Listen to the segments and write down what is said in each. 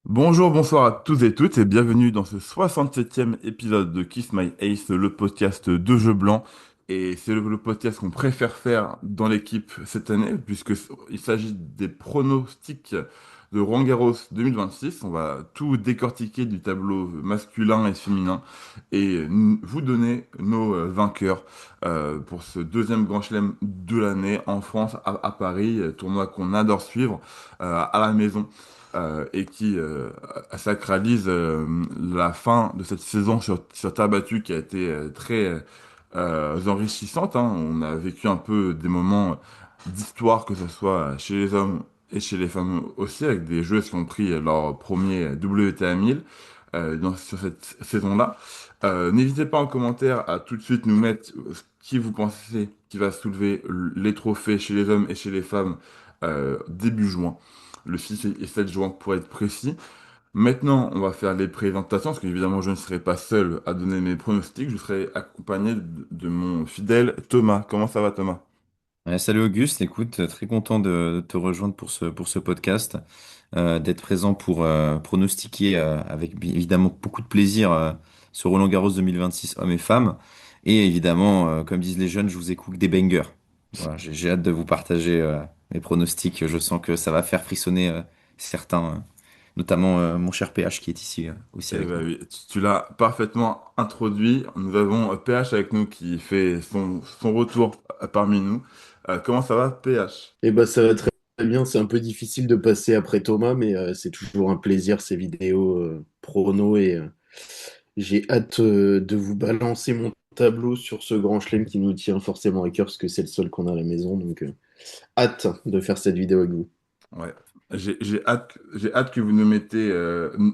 Bonjour, bonsoir à tous et toutes et bienvenue dans ce 67e épisode de Kiss My Ace, le podcast de jeux blancs. Et c'est le podcast qu'on préfère faire dans l'équipe cette année puisqu'il s'agit des pronostics de Roland Garros 2026. On va tout décortiquer du tableau masculin et féminin et vous donner nos vainqueurs pour ce deuxième Grand Chelem de l'année en France, à Paris, tournoi qu'on adore suivre à la maison et qui sacralise la fin de cette saison sur terre battue qui a été très enrichissante, hein. On a vécu un peu des moments d'histoire, que ce soit chez les hommes et chez les femmes aussi, avec des joueuses qui ont pris leur premier WTA 1000 sur cette saison-là. N'hésitez pas en commentaire à tout de suite nous mettre qui vous pensez qui va soulever les trophées chez les hommes et chez les femmes début juin, le 6 et 7 juin pour être précis. Maintenant, on va faire les présentations, parce qu'évidemment, je ne serai pas seul à donner mes pronostics, je serai accompagné de mon fidèle Thomas. Comment ça va, Thomas? Ouais, salut Auguste, écoute, très content de te rejoindre pour ce podcast, d'être présent pour pronostiquer avec évidemment beaucoup de plaisir ce Roland-Garros 2026 hommes et femmes. Et évidemment, comme disent les jeunes, je vous écoute des bangers. Voilà, j'ai hâte de vous partager mes pronostics. Je sens que ça va faire frissonner certains, notamment mon cher PH qui est ici aussi Eh avec ben nous. oui, tu l'as parfaitement introduit. Nous avons PH avec nous qui fait son retour parmi nous. Comment ça va, PH? Eh ben, ça va très bien. C'est un peu difficile de passer après Thomas, mais c'est toujours un plaisir ces vidéos prono et j'ai hâte de vous balancer mon tableau sur ce grand chelem qui nous tient forcément à cœur parce que c'est le seul qu'on a à la maison. Donc, hâte de faire cette vidéo avec vous. Ouais. J'ai hâte que vous nous mettez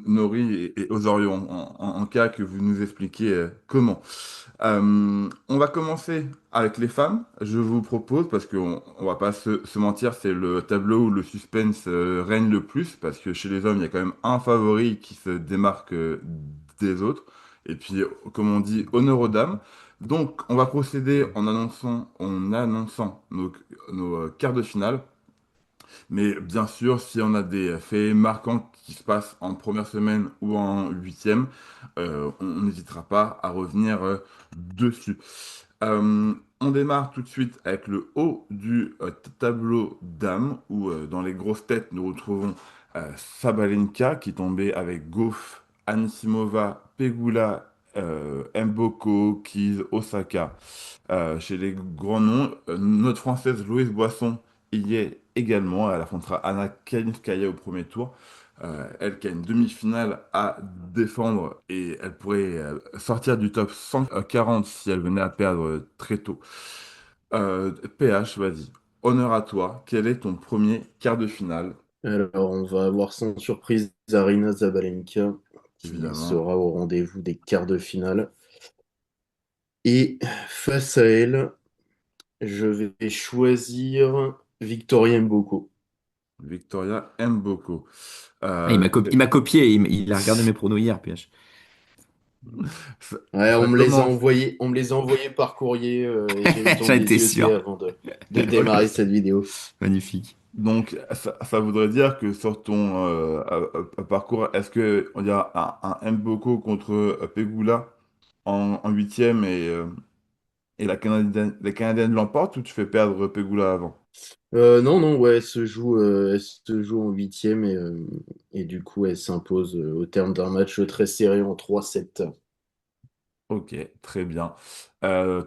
Nori et Osorio en cas que vous nous expliquiez comment. On va commencer avec les femmes. Je vous propose, parce qu'on va pas se mentir, c'est le tableau où le suspense règne le plus, parce que chez les hommes, il y a quand même un favori qui se démarque des autres. Et puis, comme on dit, honneur aux dames. Donc, on va procéder en annonçant nos quarts de finale. Mais bien sûr, si on a des faits marquants qui se passent en première semaine ou en huitième, on n'hésitera pas à revenir dessus. On démarre tout de suite avec le haut du tableau dames, où dans les grosses têtes, nous retrouvons Sabalenka qui est tombée avec Gauff, Anisimova, Pegula, Mboko, Keys, Osaka. Chez les grands noms, notre française Louise Boisson y est également. Elle affrontera Anna Kalinskaya au premier tour. Elle qui a une demi-finale à défendre et elle pourrait sortir du top 140 si elle venait à perdre très tôt. PH, vas-y. Honneur à toi. Quel est ton premier quart de finale? Alors, on va avoir sans surprise Arina Zabalenka qui Évidemment. sera au rendez-vous des quarts de finale. Et face à elle, je vais choisir Victoria Mboko. Victoria Mboko. Ah, Euh, il m'a copié, il a regardé mes pronos hier, PH. ça, Ouais, ça commence. on me les a envoyés par courrier et j'ai eu le temps J'en de étais les jeter sûr. avant de démarrer Ok. cette vidéo. Magnifique. Donc, ça voudrait dire que sur ton parcours, est-ce que on dirait un Mboko contre Pegula en huitième et la Canadienne l'emporte ou tu fais perdre Pegula avant? Non, non, ouais, elle se joue en huitième et du coup, elle s'impose au terme d'un match très serré en 3-7. Ok, très bien.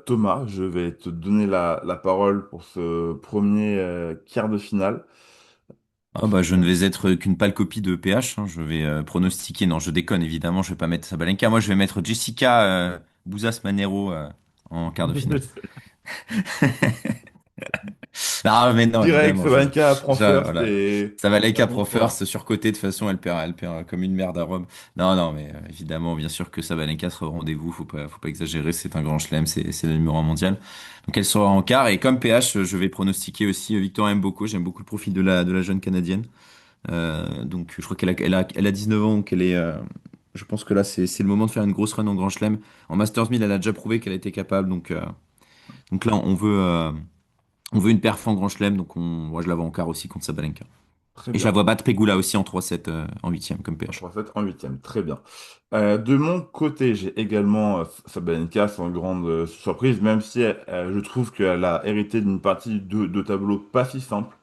Thomas, je vais te donner la parole pour ce premier quart de finale. Ah bah je ne vais être qu'une pâle copie de PH, hein. Je vais pronostiquer. Non, je déconne évidemment. Je vais pas mettre Sabalenka. Moi, je vais mettre Jessica Bouzas-Manero en quart de finale. Ah mais non, Direct, évidemment. Sabalenka prend first Voilà. et Sabalenka bon prend point. first surcoté. De toute façon, elle perd comme une merde à Rome. Non, non, mais évidemment, bien sûr que Sabalenka sera au rendez-vous. Faut pas exagérer. C'est un grand chelem. C'est le numéro un mondial. Donc elle sera en quart. Et comme PH, je vais pronostiquer aussi Victoria Mboko. J'aime beaucoup le profil de la jeune Canadienne. Donc je crois elle a 19 ans, donc je pense que là c'est le moment de faire une grosse run en Grand Chelem. En Masters 1000, elle a déjà prouvé qu'elle était capable, donc là on veut une perf en Grand Chelem, donc moi je la vois en quart aussi contre Sabalenka. Très Et je la bien. vois battre Pegula aussi en 3-7 en huitième comme En PH. 3-7 en huitième, très bien. De mon côté, j'ai également Sabalenka sans grande surprise, même si je trouve qu'elle a hérité d'une partie de tableau pas si simple,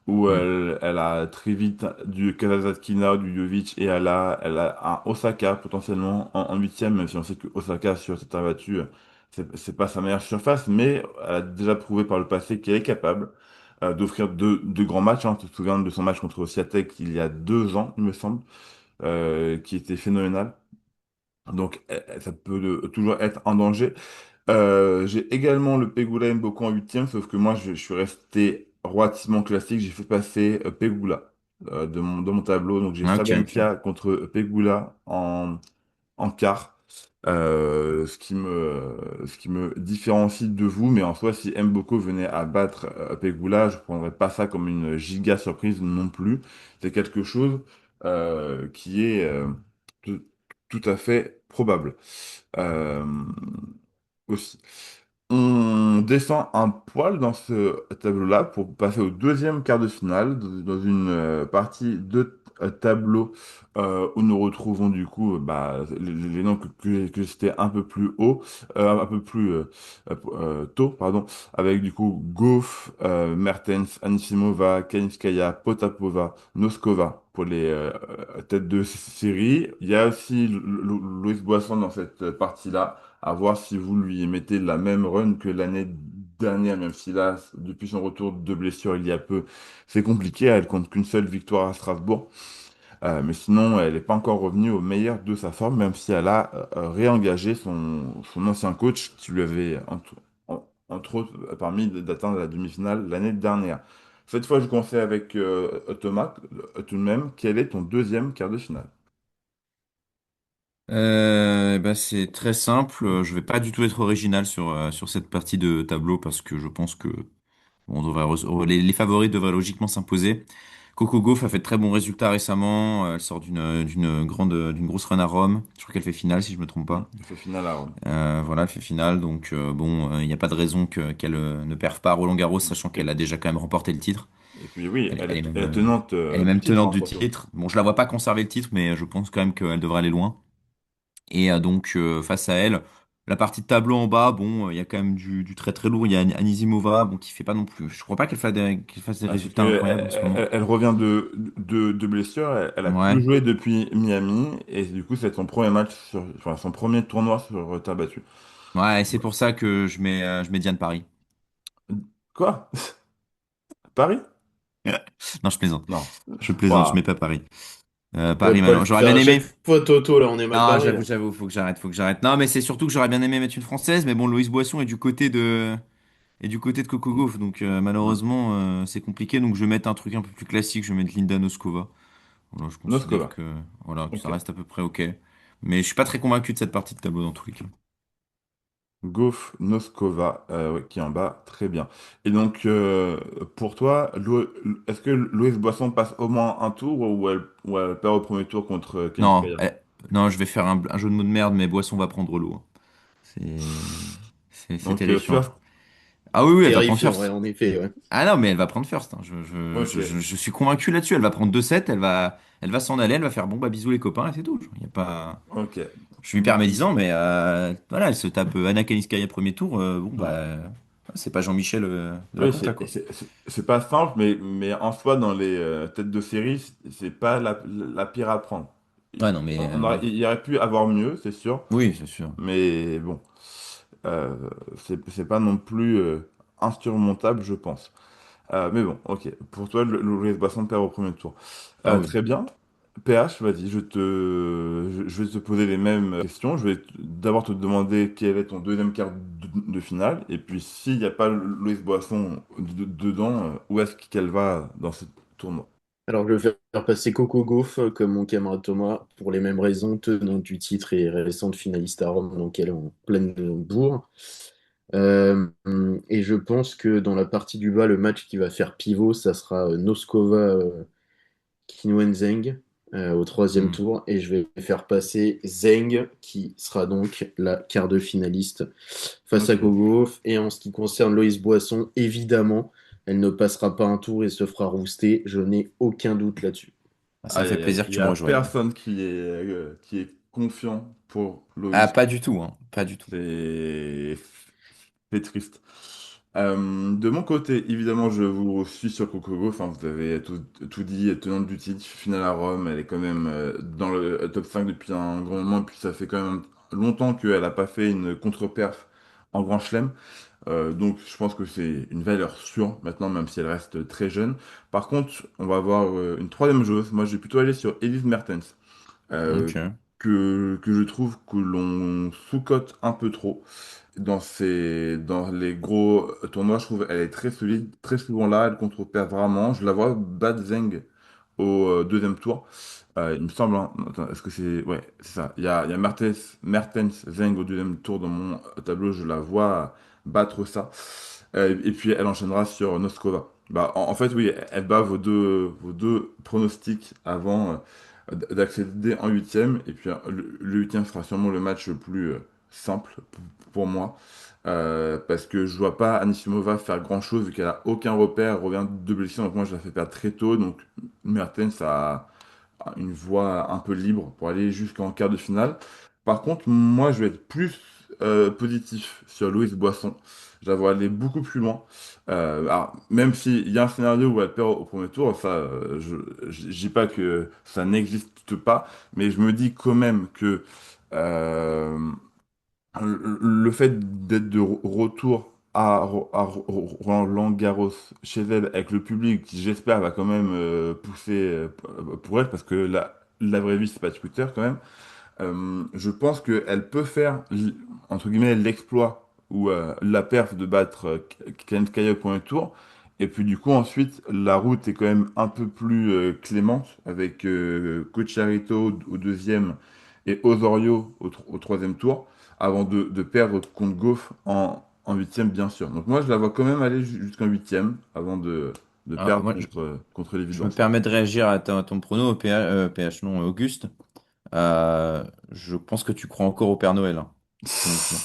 où Hmm. elle a très vite du Kazatkina, du Jovic, et elle a un Osaka potentiellement en huitième, même si on sait que Osaka sur cette terre battue, c'est pas sa meilleure surface, mais elle a déjà prouvé par le passé qu'elle est capable d'offrir deux grands matchs. Hein. Tu te souviens de son match contre Swiatek il y a 2 ans, il me semble, qui était phénoménal. Donc, ça peut toujours être un danger. J'ai également le Pegula Mboko en huitième, sauf que moi, je suis resté relativement classique. J'ai fait passer Pegula de mon tableau. Donc, j'ai Ok, ok. Sabalenka contre Pegula en quart. Ce qui me différencie de vous, mais en soi, si Mboko venait à battre Pegula, je ne prendrais pas ça comme une giga surprise non plus. C'est quelque chose qui est tout, tout à fait probable. Euh, aussi. On descend un poil dans ce tableau-là pour passer au deuxième quart de finale, dans une partie de tableau où nous retrouvons du coup les noms que j'étais un peu plus haut, un peu plus tôt, pardon, avec du coup Gauff, Mertens, Anisimova, Kalinskaya, Potapova, Noskova pour les têtes de série. Il y a aussi Loïs Boisson dans cette partie-là à voir si vous lui mettez la même run que l'année dernière, même si là, depuis son retour de blessure il y a peu, c'est compliqué. Elle compte qu'une seule victoire à Strasbourg. Mais sinon, elle n'est pas encore revenue au meilleur de sa forme, même si elle a réengagé son ancien coach qui lui avait, entre autres, permis d'atteindre la demi-finale l'année dernière. Cette fois, je conseille avec Thomas, tout de même, quel est ton deuxième quart de finale? Bah, c'est très simple. Je vais pas du tout être original sur cette partie de tableau parce que je pense que on devrait les favoris devraient logiquement s'imposer. Coco Gauff a fait de très bons résultats récemment. Elle sort d'une grosse run à Rome. Je crois qu'elle fait finale si je me trompe pas. Il fait finale à Rome. Voilà, elle fait finale. Donc bon, il n'y a pas de raison qu'elle ne perde pas à Roland-Garros, sachant qu'elle Et, a déjà quand même remporté le titre. et puis oui, elle est tenante Elle est du même titre, tenante hein, du surtout. titre. Bon, je la vois pas conserver le titre, mais je pense quand même qu'elle devrait aller loin. Et donc, face à elle, la partie de tableau en bas, bon, il y a quand même du très très lourd. Il y a Anisimova, bon, qui fait pas non plus. Je crois pas qu'elle fasse des Parce résultats que incroyables en ce moment. elle revient de blessure, elle a plus Ouais. joué depuis Miami, et du coup, c'est son premier match, enfin, son premier tournoi sur terre battue. Ouais, et c'est pour ça que je mets Diane Paris. Quoi? Paris? Non, je plaisante. Non. Je plaisante, je mets Waouh. pas Paris. Tu vas Paris, pas maintenant. le J'aurais faire bien à aimé. chaque fois, Toto, là, on est mal Non, barré, là. j'avoue, faut que j'arrête. Non, mais c'est surtout que j'aurais bien aimé mettre une française, mais bon, Loïs Boisson est du côté de Coco Gauff, donc malheureusement, c'est compliqué. Donc je vais mettre un truc un peu plus classique, je vais mettre Linda Noskova. Voilà, je considère Noskova. que voilà, que ça Ok. reste à peu près OK. Mais je suis pas très convaincu de cette partie de tableau dans tous les cas. Goff Noskova, ouais, qui est en bas, très bien. Et donc, pour toi, est-ce que Louise Boisson passe au moins un tour ou elle perd au premier tour contre Non, Kenskaya? non, je vais faire un jeu de mots de merde, mais Boisson va prendre l'eau, hein. C'est c'est Donc, terrifiant. first. Ah oui, oui, elle va prendre Terrifiant, ouais, first. en effet, ouais. Ah non, mais elle va prendre first, hein. Ok. Je suis convaincu là-dessus. Elle va prendre 2-7, elle va s'en aller, elle va faire bon, bah bisous les copains, et c'est tout. Il y a pas... Ok. Je suis hyper médisant, mais voilà, elle se tape Anna Kaliskaya premier tour. Bon, Ouais. bah, c'est pas Jean-Michel de la Oui, compta, quoi. c'est pas simple, mais en soi, dans les têtes de série, c'est pas la pire à prendre. Ouais, non, mais ouais. Il y aurait pu avoir mieux, c'est sûr, Oui, c'est sûr. mais bon, euh, c'est pas non plus insurmontable, je pense. Mais bon, ok. Pour toi, le Boisson perd au premier tour. Ah oui. Très bien. PH, vas-y, je vais te poser les mêmes questions. Je vais d'abord te demander quel est ton deuxième quart de finale. Et puis, s'il n'y a pas Loïs Boisson dedans, où est-ce qu'elle va dans ce tournoi? Alors, je vais faire passer Coco Gauff comme mon camarade Thomas pour les mêmes raisons, tenant du titre et récente finaliste à Rome, donc elle est en pleine bourre. Euh, et je pense que dans la partie du bas, le match qui va faire pivot, ça sera Noskova Qinwen Zheng au troisième Hmm. tour. Et je vais faire passer Zheng, qui sera donc la quart de finaliste face à Ok. Coco Gauff. Et en ce qui concerne Loïs Boisson, évidemment. elle ne passera pas un tour et se fera rouster. Je n'ai aucun doute là-dessus. Ça me Aïe, fait aïe, aïe. plaisir Il que y tu me a rejoignes. personne qui est confiant pour Ah, Loïs. pas du tout, hein, pas du tout. C'est c'est triste. De mon côté, évidemment, je vous suis sur Kokogo. Enfin, vous avez tout dit, tenante du titre, finale à Rome. Elle est quand même dans le top 5 depuis un grand moment. Et puis, ça fait quand même longtemps qu'elle n'a pas fait une contre-perf en Grand Chelem. Donc, je pense que c'est une valeur sûre maintenant, même si elle reste très jeune. Par contre, on va avoir une troisième joueuse. Moi, je vais plutôt aller sur Elise Mertens euh, Ok. que je trouve que l'on sous-cote un peu trop. Dans les gros tournois, je trouve qu'elle est très solide, très souvent là, elle contre-perd vraiment. Je la vois battre Zeng au deuxième tour. Il me semble, hein. Attends, est-ce que c'est... Ouais, c'est ça. Il y a Mertens, Zeng au deuxième tour dans mon tableau, je la vois battre ça. Et puis elle enchaînera sur Noskova. Bah, en fait, oui, elle bat vos deux pronostics avant d'accéder en huitième. Et puis le huitième sera sûrement le match le plus simple pour moi. Parce que je vois pas Anisimova faire grand-chose vu qu'elle a aucun repère, elle revient de blessure. Donc moi, je la fais perdre très tôt. Donc Mertens a une voie un peu libre pour aller jusqu'en quart de finale. Par contre, moi, je vais être plus positif sur Louise Boisson. Je la vois aller beaucoup plus loin. Alors, même s'il y a un scénario où elle perd au premier tour, ça, je dis pas que ça n'existe pas, mais je me dis quand même que euh, le fait d'être de retour Roland-Garros chez elle avec le public, qui j'espère va quand même pousser pour elle, parce que la vraie vie, c'est pas Twitter quand même. Je pense qu'elle peut faire, entre guillemets, l'exploit ou la perf de battre Kalinskaya au premier tour. Et puis du coup, ensuite, la route est quand même un peu plus clémente avec Cocciarito au deuxième et Osorio au troisième tour, avant de perdre contre Goff en huitième, bien sûr. Donc moi, je la vois quand même aller jusqu'en huitième avant de Alors, perdre moi, contre je me l'évidence. permets de réagir à ton prono au PH, non, Auguste. Je pense que tu crois encore au Père Noël, hein, honnêtement.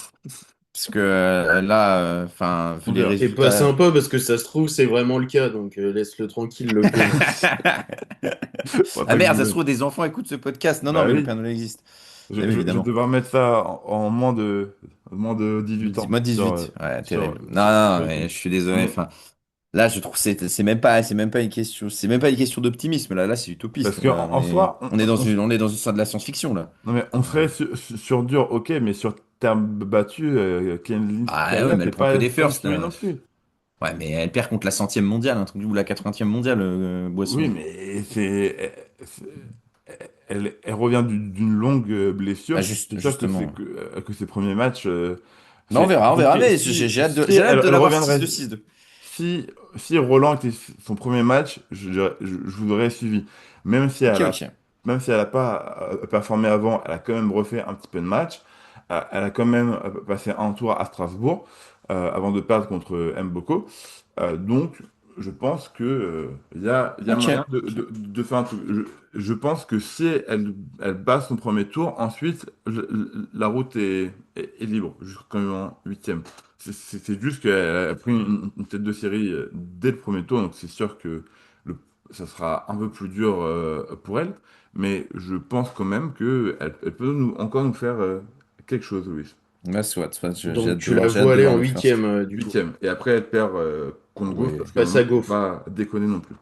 Parce que là, enfin, vu On les verra. Et pas résultats. sympa parce que ça se trouve, c'est vraiment le cas, donc laisse-le tranquille, le pauvre. Faut Ah pas que merde, vous ça se trouve, des enfants écoutent ce podcast. Non, non, Bah mais le oui. Père Noël existe. Je, Eh, je, je vais évidemment. devoir mettre ça en moins de 18 ans Dis-moi sur, 18. Ouais, sur, terrible. Non, sur non, les mais comptes. je suis désolé. Mais Enfin, là, je trouve que c'est même pas une question, c'est même pas une question d'optimisme. Là, c'est parce utopiste. qu'en On en est, soi, on est dans une, on est dans une sorte de la science-fiction là. non, mais on Euh, serait sur dur, ok, mais sur terre battue, Ah ouais, Kenlinskaya, mais c'est elle prend que pas, des c'est pas une firsts. fumée non plus. Ouais, mais elle perd contre la centième mondiale, un truc ou la 80e mondiale, Oui, Boisson. mais elle revient d'une longue Bah, blessure. C'est sûr que justement. que ses premiers matchs, Bah, c'est on verra, compliqué. mais Si, j'ai hâte de, si j'ai hâte elle, de elle l'avoir 6 reviendrait. de 6-2. Si, si Roland était son premier match, je vous aurais suivi. Même si Ok, elle a, ok. même si elle a pas performé avant, elle a quand même refait un petit peu de match. Elle a quand même passé un tour à Strasbourg avant de perdre contre Mboko. Donc, je pense que il y a Ok. moyen de faire un truc. Je pense que si elle bat son premier tour, ensuite la route est libre jusqu'en huitième. C'est juste qu'elle a pris une tête de série dès le premier tour, donc c'est sûr que le, ça sera un peu plus dur pour elle, mais je pense quand même que elle peut encore nous faire quelque chose, Louis. Bah, soit, j'ai Donc hâte de tu voir, la j'ai hâte vois de aller voir en le first. huitième, du coup. Huitième. Et après, elle perd contre Gauff, Oui, parce qu'à un Face moment, à il ne faut Goff. pas déconner non plus.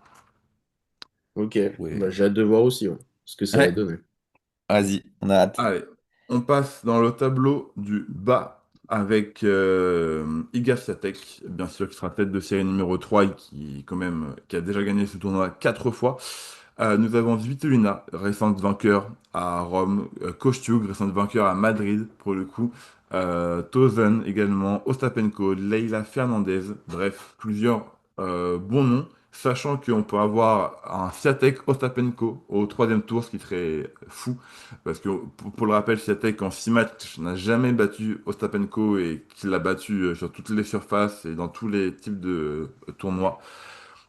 Ok, bah, oui. j'ai hâte de voir aussi ouais, ce que ça va Ouais, donner. vas-y, on a hâte. Allez, on passe dans le tableau du bas avec Iga Swiatek, bien sûr, qui sera tête de série numéro 3 et qui, quand même, qui a déjà gagné ce tournoi 4 fois. Nous avons Svitolina, récente vainqueur à Rome, Kostiuk, récente vainqueur à Madrid, pour le coup, Tozen également, Ostapenko, Leila Fernandez, bref, plusieurs bons noms, sachant qu'on peut avoir un Swiatek Ostapenko au troisième tour, ce qui serait fou. Parce que pour le rappel, Swiatek en 6 matchs n'a jamais battu Ostapenko et qu'il l'a battu sur toutes les surfaces et dans tous les types de tournois.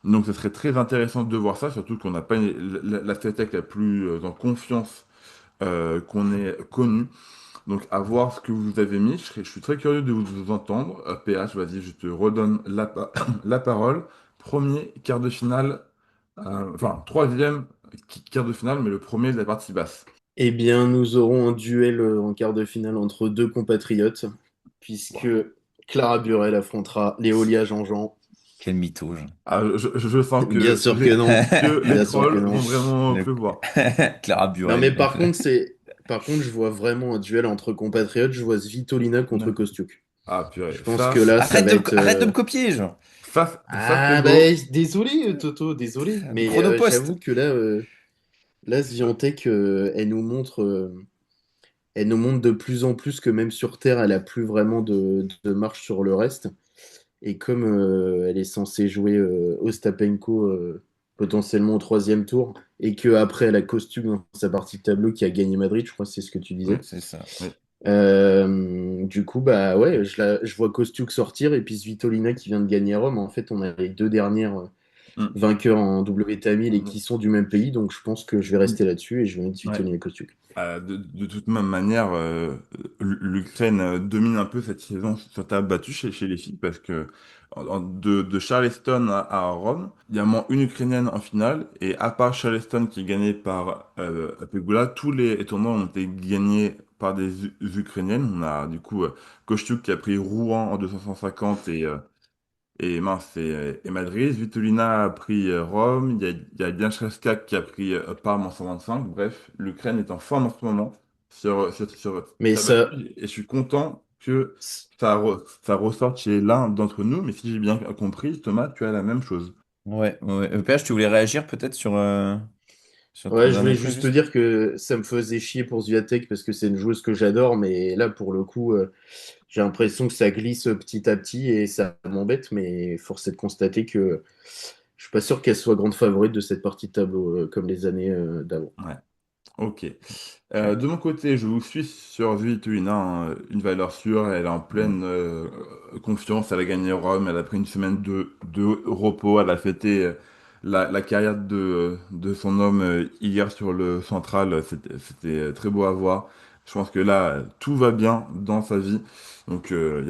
Donc ce serait très intéressant de voir ça, surtout qu'on n'a pas la Swiatek la plus en confiance qu'on ait connue. Donc à voir ce que vous avez mis. Je suis très curieux de vous entendre. PH, vas-y, je te redonne la parole. premier quart de finale, enfin troisième quart de finale, mais le premier de la partie basse. Eh bien, nous aurons un duel en quart de finale entre deux compatriotes, puisque Wow. Clara Burel affrontera Léolia Jean-Jean. Quel mytho, genre. Ah, je sens Bien sûr que non, que les bien sûr que trolls non. vont vraiment Le- pleuvoir. Clara Non, mais Burel. par contre, je vois vraiment un duel entre compatriotes. Je vois Svitolina contre D'accord. Kostiuk. Ah, Je purée, pense que là, ça va être. Arrête de me copier, genre. ça c'est Ah, bah, beau. désolé, Toto, désolé. Mais Chronopost. j'avoue que là, Swiatek, elle nous montre de plus en plus que même sur Terre, elle a plus vraiment de marche sur le reste. Et comme elle est censée jouer Ostapenko potentiellement au troisième tour, et qu'après elle a Kostyuk dans sa partie de tableau qui a gagné Madrid, je crois que c'est ce que tu Oui, disais. C'est ça. oui. Du coup, bah ouais, je vois Kostyuk sortir et puis Svitolina qui vient de gagner à Rome. En fait, on a les deux dernières Mm. vainqueurs en WTA 1000 et qui sont du même pays, donc je pense que je vais Mm. rester là-dessus et je vais mettre Ouais. Svitolina Kostyuk. De toute même manière, l'Ukraine domine un peu cette saison sur terre battue chez les filles parce que de Charleston à Rome, il y a moins une Ukrainienne en finale et à part Charleston qui est gagnée par Pegula, tous les tournois ont été gagnés par des Ukrainiennes. On a du coup Kostyuk qui a pris Rouen en 250 et mince, et Madrid. Svitolina a pris Rome. Il y a Bianchevska qui a pris Parme en 125. Bref, l'Ukraine est en forme en ce moment sur Mais terre ça, battue. Et je suis content que ça ressorte chez l'un d'entre nous. Mais si j'ai bien compris, Thomas, tu as la même chose. Ouais, ouais. PH, tu voulais réagir peut-être sur ton ouais, je dernier voulais point, juste te juste? dire que ça me faisait chier pour Swiatek parce que c'est une joueuse que j'adore, mais là, pour le coup, j'ai l'impression que ça glisse petit à petit et ça m'embête, mais force est de constater que je suis pas sûr qu'elle soit grande favorite de cette partie de tableau comme les années d'avant. Ouais. Ok. Ouais. De mon côté, je vous suis sur Svitolina, hein, une valeur sûre. Elle est en pleine confiance. Elle a gagné Rome. Elle a pris une semaine de repos. Elle a fêté la carrière de son homme hier sur le central. C'était très beau à voir. Je pense que là, tout va bien dans sa vie. Donc, il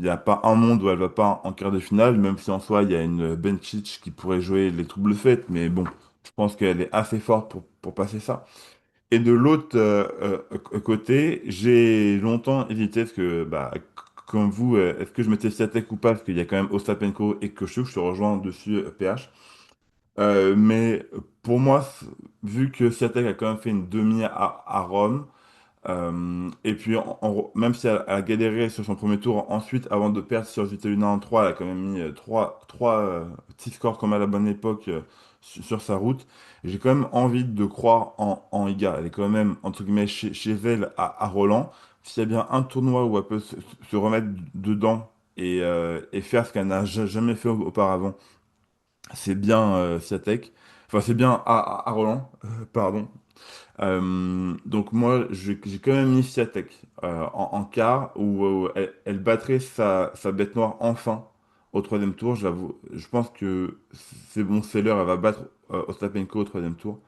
y a pas un monde où elle va pas en quart de finale, même si en soi, il y a une Bencic qui pourrait jouer les troubles fêtes. Mais bon, je pense qu'elle est assez forte pour passer ça. Et de l'autre côté, j'ai longtemps hésité, parce que, bah, comme vous, est-ce que je mettais Swiatek ou pas? Parce qu'il y a quand même Ostapenko et Kostyuk, je te rejoins dessus, PH. Mais pour moi, vu que Swiatek a quand même fait une demi à Rome, et puis, même si elle a galéré sur son premier tour, ensuite, avant de perdre sur Svitolina en 3 elle a quand même mis trois petits scores comme à la bonne époque sur sa route. Et j'ai quand même envie de croire en Iga. Elle est quand même, entre guillemets, chez elle à Roland. S'il y a bien un tournoi où elle peut se remettre dedans et faire ce qu'elle n'a jamais fait auparavant, c'est bien Swiatek. Enfin, c'est bien à Roland, pardon. Donc moi, j'ai quand même mis Swiatek en quart où elle battrait sa bête noire enfin au troisième tour. J'avoue, je pense que c'est bon, c'est l'heure. Elle va battre Ostapenko au troisième tour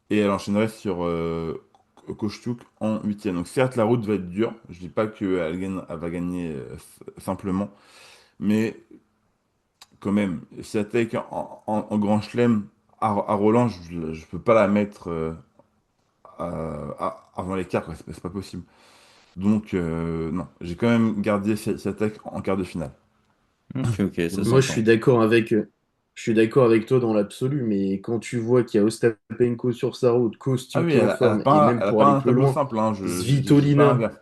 et elle enchaînerait sur Kostyuk en huitième. Donc certes, la route va être dure. Je dis pas elle va gagner simplement, mais quand même, Swiatek en grand chelem à Roland, je peux pas la mettre. Avant les quarts, quoi. C'est pas possible. Donc, non, j'ai quand même gardé cette attaque en quart de finale. Ok, ok, ça Moi, je suis s'entend. d'accord avec toi dans l'absolu, mais quand tu vois qu'il y a Ostapenko sur sa route, Ah Kostyuk oui, qui est en forme, et même elle a pour pas aller un plus tableau loin, simple, hein. J'ai pas un Svitolina, gars.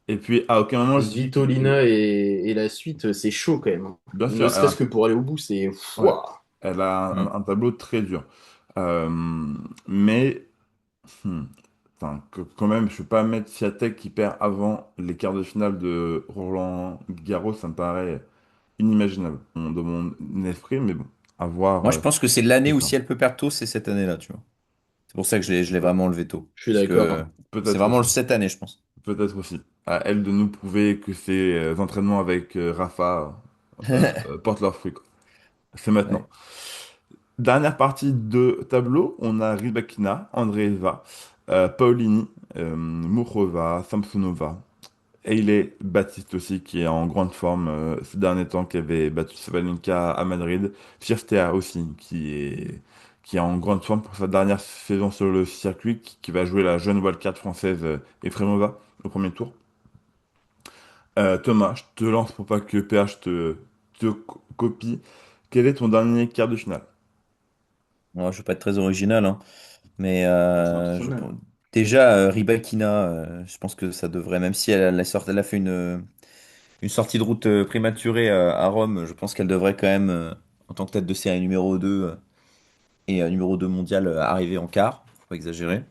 Et puis, à aucun moment, je dis Svitolina et la suite, c'est chaud quand même, hein. bien sûr, Ne serait-ce que pour aller au bout, c'est ouais, Ouah. elle a Hmm. un tableau très dur. Euh, mais, hmm, enfin, quand même, je peux pas mettre Swiatek qui perd avant les quarts de finale de Roland Garros, ça me paraît inimaginable dans mon esprit, mais bon, à voir Moi, je pense que c'est plus l'année où tard. si elle peut perdre tôt, c'est cette année-là, tu vois. C'est pour ça que je l'ai vraiment levé tôt. Je suis Parce que d'accord. c'est Peut-être vraiment aussi. cette année, je pense. Peut-être aussi. À elle de nous prouver que ces entraînements avec Rafa portent leurs fruits, quoi. C'est maintenant. Ouais. Dernière partie de tableau, on a Rybakina, Andreeva, Paulini, Muchova, Samsonova Hailey Baptiste aussi, qui est en grande forme ces derniers temps, qui avait battu Sabalenka à Madrid. Firstea aussi, qui est en grande forme pour sa dernière saison sur le circuit, qui va jouer la jeune wildcard française Efremova au premier tour. Thomas, je te lance pour pas que PH copie. Quel est ton dernier quart de finale? Alors, je vais pas être très original, hein, mais Traditionnel. déjà, Rybakina, je pense que ça devrait, même si elle a fait une sortie de route prématurée à Rome, je pense qu'elle devrait quand même, en tant que tête de série numéro 2 et numéro 2 mondial, arriver en quart. Faut pas exagérer.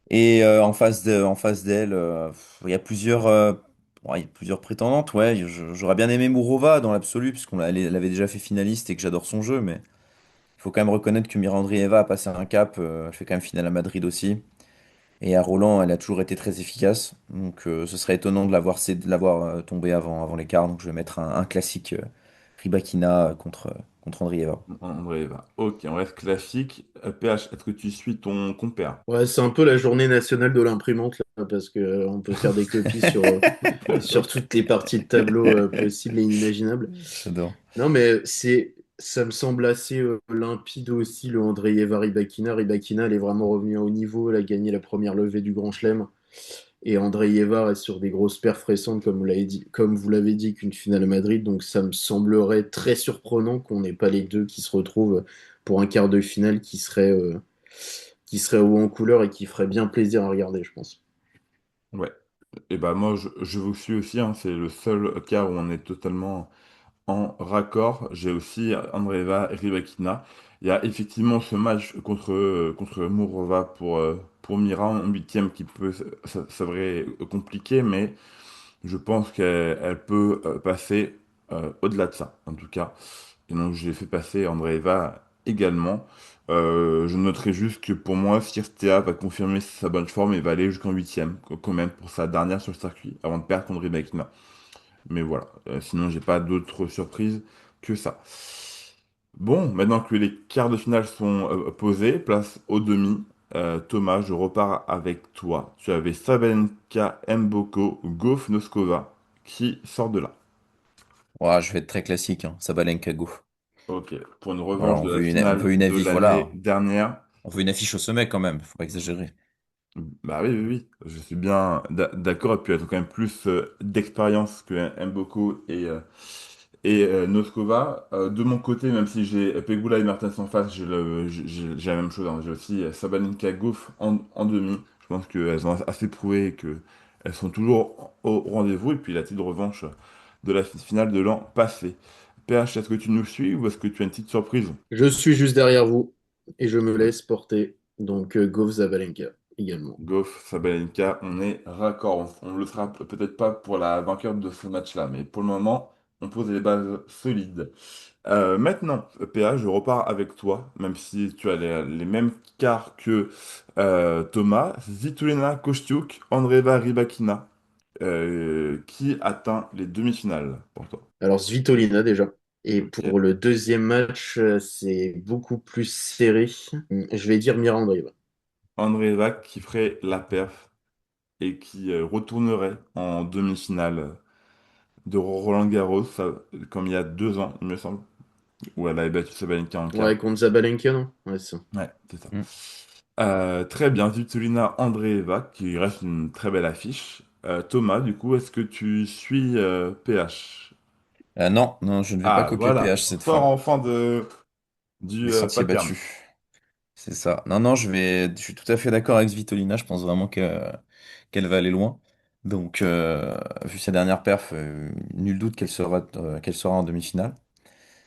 Et en face d'elle, il y a il y a plusieurs prétendantes. Ouais, j'aurais bien aimé Mourova dans l'absolu, puisqu'on elle avait déjà fait finaliste et que j'adore son jeu, mais il faut quand même reconnaître que Mira Andreeva a passé un cap. Elle fait quand même finale à Madrid aussi. Et à Roland, elle a toujours été très efficace. Donc ce serait étonnant de l'avoir tombé avant les quarts. Donc je vais mettre un classique Rybakina contre Andreeva. Andreeva. Ok, on reste classique. PH, est-ce que tu suis ton compère? Ouais, c'est un peu la journée nationale de l'imprimante, là, parce que on peut faire des copies sur toutes les parties de tableau possibles et inimaginables. J'adore. Non, mais ça me semble assez limpide aussi, le Andreeva Rybakina. Rybakina, elle est vraiment revenue à haut niveau, elle a gagné la première levée du Grand Chelem. Et Andreeva reste sur des grosses perfs récentes, comme vous l'avez dit, qu'une finale à Madrid. Donc ça me semblerait très surprenant qu'on n'ait pas les deux qui se retrouvent pour un quart de finale qui serait haut en couleur et qui ferait bien plaisir à regarder, je pense. Ouais. Et bah moi, je vous suis aussi, hein. C'est le seul cas où on est totalement en raccord. J'ai aussi Andreeva Rybakina. Il y a effectivement ce match contre Mourova pour Mira en huitième qui peut s'avérer compliqué, mais je pense qu'elle peut passer au-delà de ça, en tout cas. Et donc, j'ai fait passer Andreeva également. Je noterai juste que pour moi, Cirstea va confirmer sa bonne forme et va aller jusqu'en huitième, quand même, pour sa dernière sur le circuit, avant de perdre contre Rybakina. Mais voilà, sinon, j'ai pas d'autres surprises que ça. Bon, maintenant que les quarts de finale sont posés, place au demi. Thomas, je repars avec toi. Tu avais Sabalenka, Mboko, Goff, Noskova qui sort de là. Ouais, je vais être très classique, hein. Sabalenka Go. Ok, pour une Voilà, revanche de la on veut finale une de affiche, l'année voilà. dernière. On veut une affiche au sommet quand même, faut pas exagérer. Bah oui, oui, oui, je suis bien d'accord. Et puis elles ont quand même plus d'expérience que Mboko et Noskova. De mon côté, même si j'ai Pegula et Mertens en face, j'ai la même chose, hein. J'ai aussi Sabalenka Gauff en demi. Je pense qu'elles ont assez prouvé qu'elles sont toujours au rendez-vous. Et puis la petite revanche de la finale de l'an passé. PH, est-ce que tu nous suis ou est-ce que tu as une petite surprise? Je suis juste derrière vous et je me Hmm. laisse porter. Donc Gov Zabalenka également. Goff, Sabalenka, on est raccord. On ne le sera peut-être pas pour la vainqueur de ce match-là, mais pour le moment, on pose les bases solides. Maintenant, PA, je repars avec toi, même si tu as les mêmes quarts que Thomas. Svitolina Kostiuk, Andreeva Rybakina, qui atteint les demi-finales pour toi. Alors Svitolina déjà. Et Ok. pour le deuxième match, c'est beaucoup plus serré. Je vais dire Mira Andreeva. Andreeva qui ferait la perf et qui retournerait en demi-finale de Roland-Garros, comme il y a 2 ans, il me semble, où elle avait battu Sabalenka en Ouais, quart. contre Zabalenka, non? Ouais, c'est ça. Ouais, c'est ça. Hmm. Très bien, Svitolina Andreeva, qui reste une très belle affiche. Thomas, du coup, est-ce que tu suis PH? Non, non, je ne vais pas Ah, copier voilà, PH cette fort fois. enfant Les du sentiers pattern. battus. C'est ça. Non, non, je suis tout à fait d'accord avec Svitolina. Je pense vraiment qu'elle va aller loin. Donc, vu sa dernière perf, nul doute qu'elle sera en demi-finale.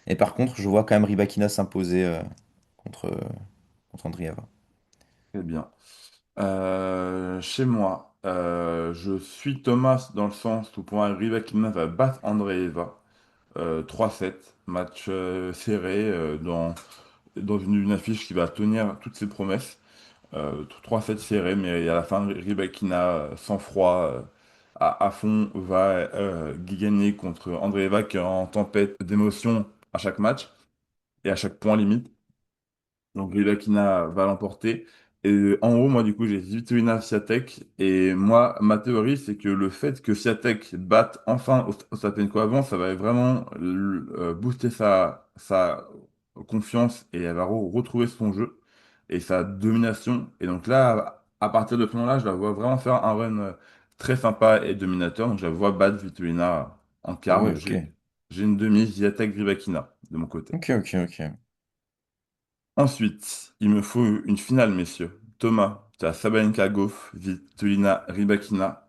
Et par contre, je vois quand même Rybakina s'imposer contre, contre Andreeva. Très bien. Chez moi, je suis Thomas dans le sens où pour moi, Rybakina va battre Andreeva 3-7, match serré dans une affiche qui va tenir toutes ses promesses. 3-7 serré, mais à la fin, Rybakina, sans froid, à fond, va gagner contre Andreeva qui est en tempête d'émotions à chaque match et à chaque point limite. Donc Rybakina va l'emporter. Et en haut, moi, du coup, j'ai Svitolina Swiatek. Et moi, ma théorie, c'est que le fait que Swiatek batte enfin Ostapenko avant, ça va vraiment booster sa confiance et elle va retrouver son jeu et sa domination. Et donc là, à partir de ce moment-là, je la vois vraiment faire un run très sympa et dominateur. Donc je la vois battre Svitolina en Ah quart. ouais, Donc ok. j'ai une demi Swiatek Rybakina de mon côté. Ok, ok, ok. Ensuite, il me faut une finale, messieurs. Thomas, tu as Sabalenka Gauff, Svitolina Rybakina.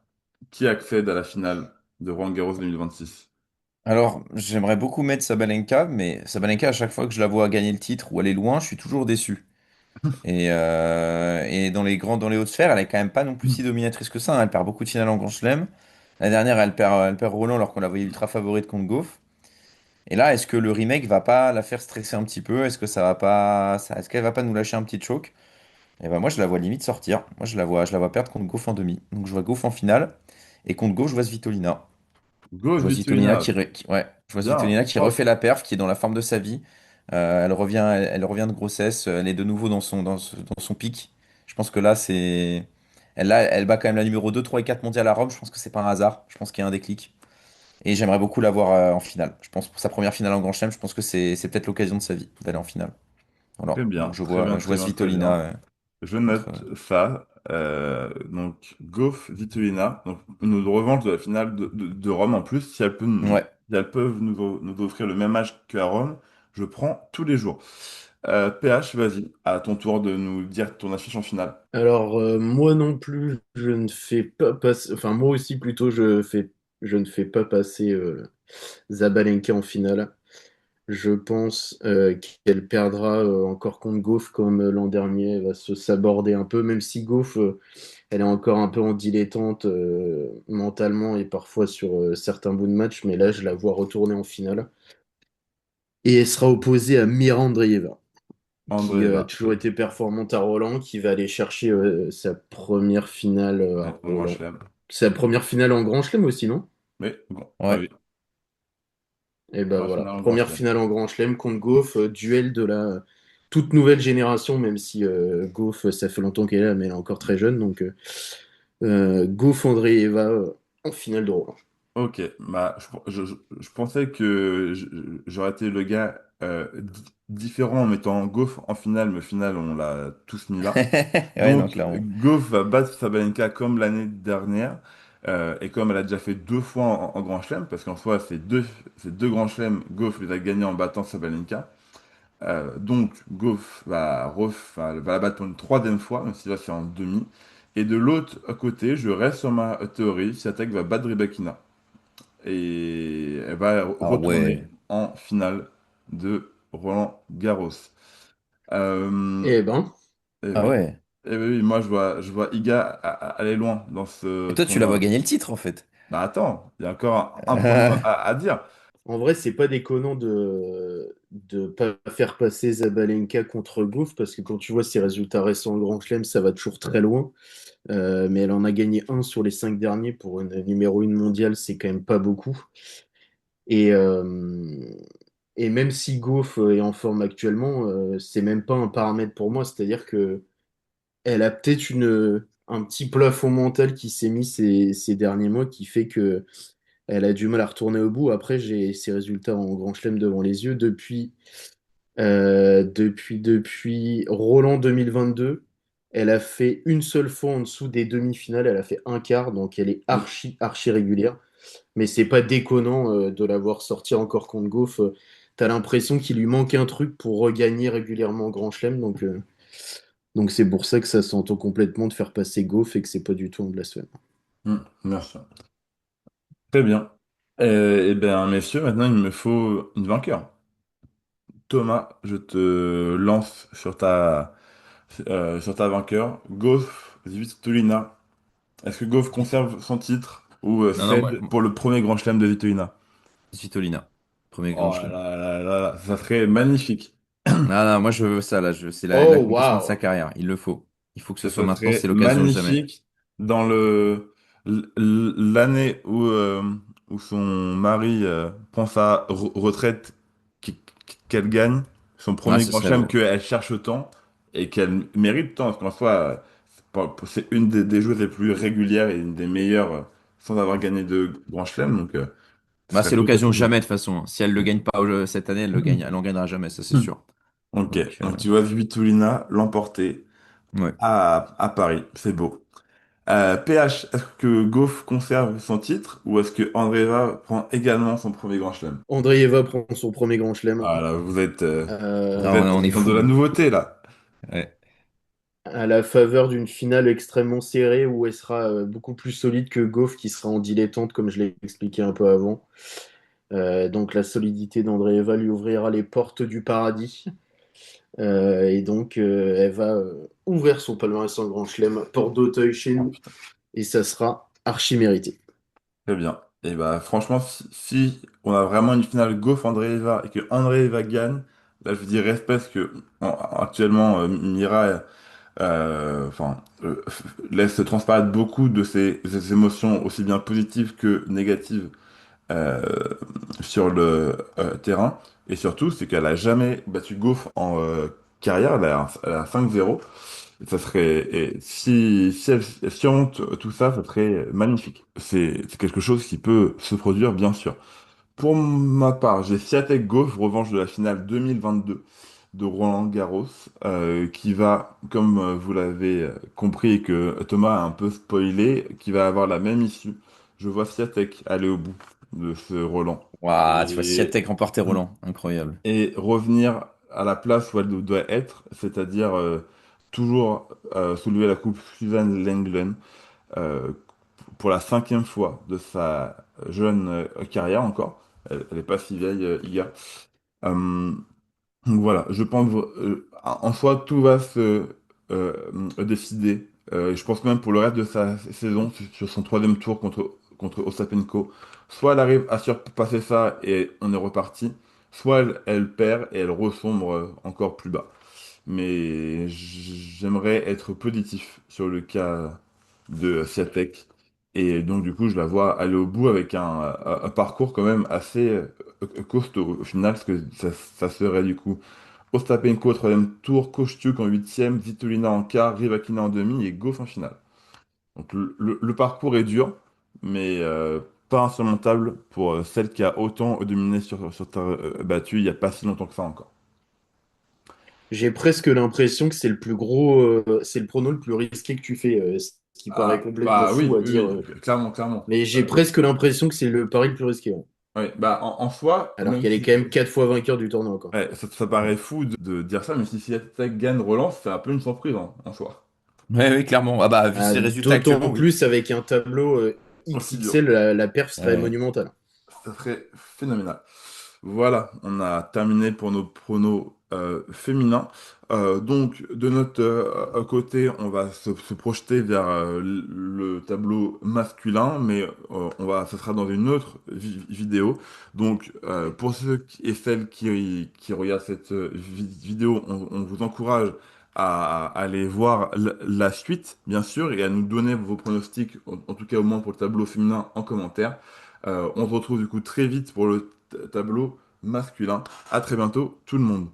Qui accède à la finale de Roland Garros 2026? Alors, j'aimerais beaucoup mettre Sabalenka, mais Sabalenka, à chaque fois que je la vois gagner le titre ou aller loin, je suis toujours déçu. Et dans les hautes sphères, elle est quand même pas non plus si dominatrice que ça, hein. Elle perd beaucoup de finales en Grand Chelem. La dernière, elle perd Roland alors qu'on la voyait ultra favorite contre Gauff. Et là, est-ce que le remake va pas la faire stresser un petit peu? Est-ce que ça va pas, est-ce qu'elle va pas nous lâcher un petit choc? Et ben moi, je la vois limite sortir. Moi, je la vois perdre contre Gauff en demi. Donc, je vois Gauff en finale. Et contre Gauff, je vois Svitolina. Go Je vois Svitolina Svitolina, ouais, je vois bien, Svitolina qui refait propre. la perf, qui est dans la forme de sa vie. Elle revient de grossesse, elle est de nouveau dans son pic. Je pense que là, elle bat quand même la numéro 2, 3 et 4 mondiale à Rome. Je pense que c'est pas un hasard. Je pense qu'il y a un déclic. Et j'aimerais beaucoup la voir en finale. Je pense pour sa première finale en Grand Chelem, je pense que c'est peut-être l'occasion de sa vie d'aller en finale. Voilà. Très bien, Donc très bien, je très vois bien, très Svitolina bien. Je contre. note ça. Donc, Goff, Svitolina. Donc, une revanche de la finale de Rome. En plus, si Ouais. si elles peuvent nous offrir le même match qu'à Rome, je prends tous les jours. PH, vas-y, à ton tour de nous dire ton affiche en finale. Alors, moi non plus, je ne fais pas passer, enfin, moi aussi plutôt, je ne fais pas passer Zabalenka en finale. Je pense qu'elle perdra encore contre Goff comme l'an dernier. Elle va se saborder un peu, même si Goff, elle est encore un peu en dilettante mentalement et parfois sur certains bouts de match. Mais là, je la vois retourner en finale. Et elle sera opposée à Mira Andreeva, qui André, a toujours été performante à Roland, qui va aller chercher sa première finale à en grand Roland. chelem. Sa première finale en Grand Chelem aussi, non? Mais bon, ah Ouais. oui, Et ben première voilà, finale en grand première chelem. finale en Grand Chelem contre Goff, duel de la toute nouvelle génération, même si Goff, ça fait longtemps qu'elle est là, mais elle est encore très jeune. Donc Goff, André Eva en finale de Roland. Ok, bah, je pensais que j'aurais été le gars différent en mettant Goff en finale, mais au final, on l'a tous mis là. Ouais, non, Donc, clairement. Goff va battre Sabalenka comme l'année dernière, et comme elle a déjà fait deux fois en Grand Chelem, parce qu'en soi, ces deux Grands Chelems, Goff les a gagnés en battant Sabalenka. Donc, Goff va la battre pour une troisième fois, même si là, c'est en demi. Et de l'autre côté, je reste sur ma théorie, Swiatek va battre Rybakina et elle va Ah retourner ouais. en finale de Roland Garros. Euh, Eh ben, et Ah oui, ouais. et oui, moi je vois Iga aller loin dans Et ce toi, tu la vois tournoi. gagner le titre, en fait. Bah attends, il y a encore un prono à dire. en vrai, c'est pas déconnant de pas faire passer Zabalenka contre Goff, parce que quand tu vois ses résultats récents en Grand Chelem, ça va toujours très loin. Mais elle en a gagné un sur les 5 derniers pour une numéro 1 mondiale, c'est quand même pas beaucoup. Et, euh, et même si Goff est en forme actuellement, c'est même pas un paramètre pour moi. C'est-à-dire que elle a peut-être un petit plafond mental qui s'est mis ces derniers mois qui fait que elle a du mal à retourner au bout. Après, j'ai ses résultats en Grand Chelem devant les yeux depuis Roland 2022. Elle a fait une seule fois en dessous des demi-finales. Elle a fait un quart, donc elle est Oui. archi régulière. Mais c'est pas déconnant de la voir sortir encore contre Goff. T'as l'impression qu'il lui manque un truc pour regagner régulièrement en Grand Chelem. Donc c'est pour ça que ça s'entend complètement de faire passer Goff et que c'est pas du tout un blasphème. Merci. Très bien. Eh bien, messieurs, maintenant il me faut une vainqueur. Thomas, je te lance sur ta vainqueur. Goff Svitolina. Est-ce que Goff conserve son titre ou Non, non, cède pour le premier grand chelem de Svitolina? Svitolina. Premier grand Oh chelem. là là là là, ça serait magnifique. Non, non, moi je veux ça, là. C'est Oh l'accomplissement de sa waouh! carrière. Il le faut. Il faut que ce soit Ça maintenant, serait c'est l'occasion de jamais. magnifique dans l'année où son mari prend sa retraite, qu'elle gagne, son Ouais, premier ce grand serait chelem beau. qu'elle cherche tant. et qu'elle mérite tant, parce qu'en soi, c'est une des joueuses les plus régulières et une des meilleures sans avoir gagné de Grand Chelem, donc ce Bah, serait c'est tout à l'occasion fait jamais de logique. toute façon. Si elle le gagne pas cette année, elle en gagnera jamais, ça c'est Mhm. sûr. Ok, Donc, donc tu vois Svitolina l'emporter ouais. à Paris, c'est beau. PH, est-ce que Goff conserve son titre ou est-ce que Andreeva prend également son premier Grand Chelem? Andreeva prend son premier grand chelem. Ah là, vous Non, êtes on est dans de fou. la nouveauté là. Ouais. À la faveur d'une finale extrêmement serrée où elle sera beaucoup plus solide que Goff qui sera en dilettante comme je l'ai expliqué un peu avant. Donc la solidité d'Andreeva lui ouvrira les portes du paradis. Et donc elle va ouvrir son palmarès en Grand Chelem, porte d'Auteuil chez Oh, nous. putain, Et ça sera archi mérité. très bien. Et bah franchement, si on a vraiment une finale Goff Andreeva et que Andreeva gagne, là je vous dis respect parce que actuellement Mira enfin, laisse transparaître beaucoup de ses émotions aussi bien positives que négatives euh, sur le terrain. Et surtout, c'est qu'elle a jamais battu Goff en carrière, elle a 5-0. Et ça serait, et si elle surmonte tout ça, ça serait magnifique. C'est quelque chose qui peut se produire, bien sûr. Pour ma part, j'ai Swiatek Goff, revanche de la finale 2022 de Roland-Garros, qui va, comme vous l'avez compris et que Thomas a un peu spoilé, qui va avoir la même issue. Je vois Swiatek aller au bout de ce Roland Waouh, tu vois, et, Siatek remporter Roland. Incroyable. et revenir à la place où elle doit être, c'est-à-dire toujours soulever la coupe Suzanne Lenglen euh, pour la cinquième fois de sa jeune carrière encore. Elle n'est pas si vieille hier. Euh, donc voilà, je pense en soi tout va se décider. Je pense même pour le reste de sa saison sur son troisième tour contre Ostapenko. Soit elle arrive à surpasser ça et on est reparti, soit elle perd et elle ressombre encore plus bas. Mais j'aimerais être positif sur le cas de Swiatek. Et donc, du coup, je la vois aller au bout avec un parcours quand même assez costaud au final, parce que ça serait du coup Ostapenko au troisième tour, Kostyuk en huitième, Svitolina en quart, Rybakina en demi et Gauff en finale. Donc, le parcours est dur, mais pas insurmontable pour celle qui a autant dominé sur terre battue il n'y a pas si longtemps que ça encore. J'ai presque l'impression que c'est le plus gros, c'est le prono le plus risqué que tu fais, ce qui paraît Ah, complètement bah fou oui, à oui, dire. oui, clairement, clairement. Mais j'ai presque l'impression que c'est le pari le plus risqué, ouais. Ouais, bah en soi, Alors même qu'elle est si quand même 4 fois vainqueur du tournoi, quoi. ouais, ça paraît fou de dire ça, mais si Attack gagne relance, c'est un peu une surprise en soi. Ouais, oui, clairement. Ah bah, vu Ah, ses résultats d'autant actuellement, oui. plus avec un tableau Aussi dur. XXL, la perf serait Ouais. monumentale. Ça serait phénoménal. Voilà, on a terminé pour nos pronos féminins. Donc, de notre côté, on va se projeter vers le tableau masculin, mais ce sera dans une autre vidéo. Donc, pour et celles qui regardent cette vidéo, on vous encourage à aller voir la suite, bien sûr, et à nous donner vos pronostics, en tout cas au moins pour le tableau féminin, en commentaire. On se retrouve du coup très vite pour le tableau masculin. À très bientôt, tout le monde.